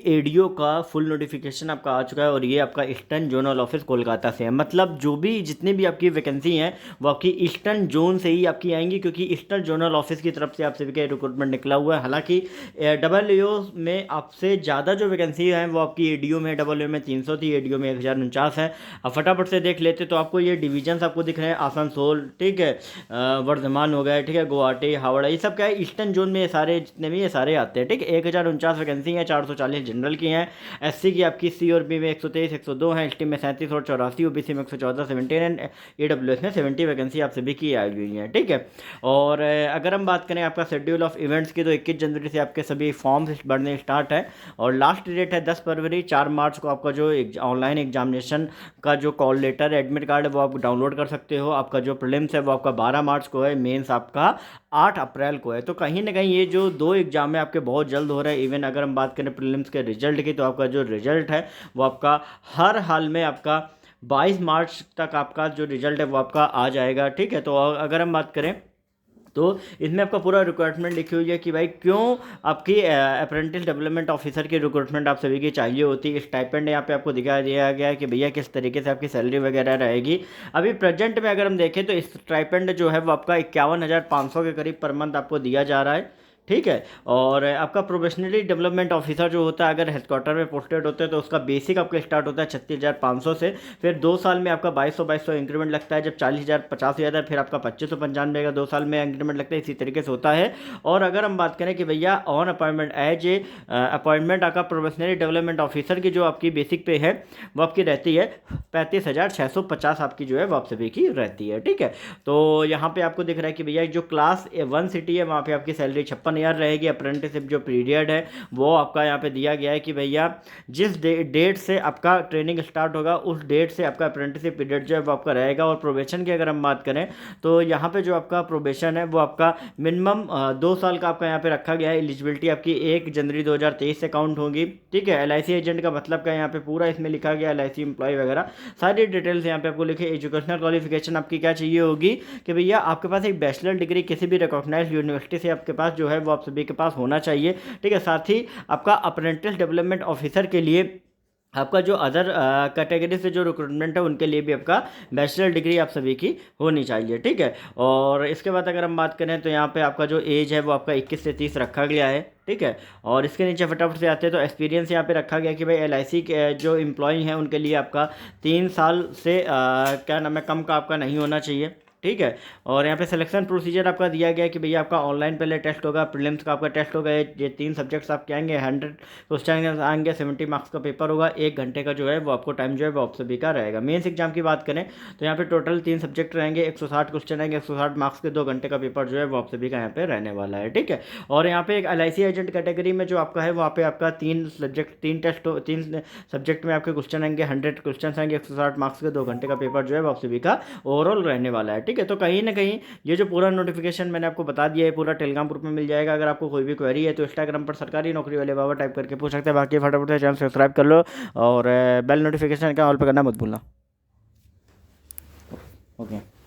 ADO का full notification आपका आ चुका है और ये आपका ईस्टर्न जोनल ऑफिस कोलकाता से है। मतलब जो भी जितनी भी आपकी वैकेंसी हैं वो आपकी ईस्टर्न जोन से ही आपकी आएंगी, क्योंकि ईस्टर्न जोनल ऑफिस की तरफ से आप सभी का रिक्रूटमेंट निकला हुआ है। हालांकि डबल में आपसे ज़्यादा जो वैकेंसी है वो आपकी एडीओ में, डबल में 300 थी, एडीओ में 1049 है। अब फटाफट से देख लेते तो आपको ये डिवीजन्स आपको दिख रहे हैं, आसनसोल, ठीक है, वर्धमान हो गया, ठीक है, गुवाहाटी, हावड़ा, ये सब क्या है ईस्टर्न जोन में, ये सारे जितने भी ये सारे आते हैं, ठीक है। 1049 वैकेंसी है, 440 जनरल की हैं। एससी की आपकी सी और बी में 123 102 है, एसटी में 37 और 84, ओबीसी में 114 17 एंड ईडब्ल्यूएस में 70 वैकेंसी आप सभी की आई हुई है, ठीक है। और अगर हम बात करें आपका शेड्यूल ऑफ इवेंट्स की, तो 21 जनवरी से आपके सभी फॉर्म्स भरने स्टार्ट है और लास्ट डेट है 10 फरवरी। 4 मार्च को आपका जो ऑनलाइन एग्जामिनेशन का जो कॉल लेटर एडमिट कार्ड है वो आप डाउनलोड कर सकते हो। आपका जो प्रीलिम्स है वो आपका 12 मार्च को है, मेंस आपका 8 अप्रैल को है। तो कहीं ना कहीं ये जो 2 एग्जाम है आपके बहुत जल्द हो रहे हैं। इवन अगर हम बात करें प्रीलिम्स के रिजल्ट की, तो आपका जो रिजल्ट है वो आपका हर हाल में आपका 22 मार्च तक आपका जो रिजल्ट है वो आपका आ जाएगा, ठीक है। तो अगर हम बात करें तो इसमें आपका पूरा रिक्वायरमेंट लिखी हुई है कि भाई क्यों आपकी अप्रेंटिस डेवलपमेंट ऑफिसर की रिक्रूटमेंट आप सभी की चाहिए होती है। स्टाइपेंड यहाँ पे आपको दिखा दिया गया है कि भैया किस तरीके से आपकी सैलरी वगैरह रहेगी। अभी प्रेजेंट में अगर हम देखें तो इस स्टाइपेंड जो है वो आपका 51,500 के करीब पर मंथ आपको दिया जा रहा है, ठीक है। और आपका प्रोफेशनली डेवलपमेंट ऑफिसर जो होता है, अगर हेडक्वार्टर में पोस्टेड होते हैं तो उसका बेसिक आपका स्टार्ट होता है 36,500 से। फिर 2 साल में आपका 2200 इंक्रीमेंट लगता है, जब 40,000 50 हो जाता है फिर आपका 2595 का 2 साल में इंक्रीमेंट लगता है। इसी तरीके से होता है। और अगर हम बात करें कि भैया on appointment as a appointment आपका प्रोफेशनली डेवलपमेंट ऑफिसर की जो आपकी बेसिक पे है वो आपकी रहती है 35,650 आपकी जो है वो आप सभी की रहती है, ठीक है। तो यहाँ पे आपको दिख रहा है कि भैया जो क्लास 1 सिटी है वहाँ पे आपकी सैलरी 56,000 रहेगी। अप्रेंटिसशिप जो पीरियड है वो आपका यहाँ पे दिया गया है कि भैया जिस डेट से आपका ट्रेनिंग स्टार्ट होगा उस डेट से आपका अप्रेंटिसशिप पीरियड जो है वो आपका रहेगा। और प्रोबेशन की अगर हम बात करें तो यहाँ पे जो आपका प्रोबेशन है वो आपका मिनिमम 2 साल का आपका यहाँ पे रखा गया है। एलिजिबिलिटी आपकी 1 जनवरी 2023 से काउंट होगी, ठीक है। एलआईसी एजेंट का मतलब क्या है यहाँ पे पूरा इसमें लिखा गया, एलआईसी एम्प्लॉय वगैरह सारी डिटेल्स यहाँ पे आपको लिखे। एजुकेशनल क्वालिफिकेशन आपकी क्या चाहिए होगी कि भैया आपके पास एक बैचलर डिग्री किसी भी रिकॉग्नाइज्ड यूनिवर्सिटी से आपके पास जो है वो आप सभी के पास होना चाहिए, ठीक है। साथ ही आपका अप्रेंटिस डेवलपमेंट ऑफिसर के लिए आपका जो अदर कैटेगरी से जो रिक्रूटमेंट है उनके लिए भी आपका बैचलर डिग्री आप सभी की होनी चाहिए, ठीक है। और इसके बाद अगर हम बात करें तो यहाँ पे आपका जो एज है वो आपका 21 से 30 रखा गया है, ठीक है। और इसके नीचे फटाफट से आते हैं तो एक्सपीरियंस यहाँ पे रखा गया कि भाई एलआईसी के जो एम्प्लॉय हैं उनके लिए आपका 3 साल से क्या नाम है कम का आपका नहीं होना चाहिए, ठीक है। और यहाँ पे सिलेक्शन प्रोसीजर आपका दिया गया है कि भैया आपका ऑनलाइन पहले टेस्ट होगा, प्रीलिम्स का आपका टेस्ट होगा, ये 3 सब्जेक्ट्स आपके आएंगे, 100 क्वेश्चन आएंगे, 70 मार्क्स का पेपर होगा, 1 घंटे का जो है वो आपको टाइम जो है वो आप सभी का रहेगा। मेंस एग्जाम की बात करें तो यहाँ पे टोटल 3 सब्जेक्ट रहेंगे, 160 क्वेश्चन आएंगे, 160 मार्क्स के 2 घंटे का पेपर जो है वो आप सभी का यहाँ पे रहने वाला है, ठीक है। और यहाँ पे एक एलआईसी एजेंट कैटेगरी में जो आपका है वहाँ पे आपका 3 सब्जेक्ट में आपके क्वेश्चन आएंगे, 100 क्वेश्चन आएंगे, 160 मार्क्स के 2 घंटे का पेपर जो है वो आप सभी का ओवरऑल रहने वाला है, ठीक है। तो कहीं ना कहीं ये जो पूरा नोटिफिकेशन मैंने आपको बता दिया है पूरा टेलीग्राम ग्रुप में मिल जाएगा। अगर आपको कोई भी क्वेरी है तो इंस्टाग्राम पर सरकारी नौकरी वाले बाबा टाइप करके पूछ सकते हैं। बाकी फटाफट से चैनल सब्सक्राइब कर लो और बेल नोटिफिकेशन का ऑल पे करना मत भूलना। ओके।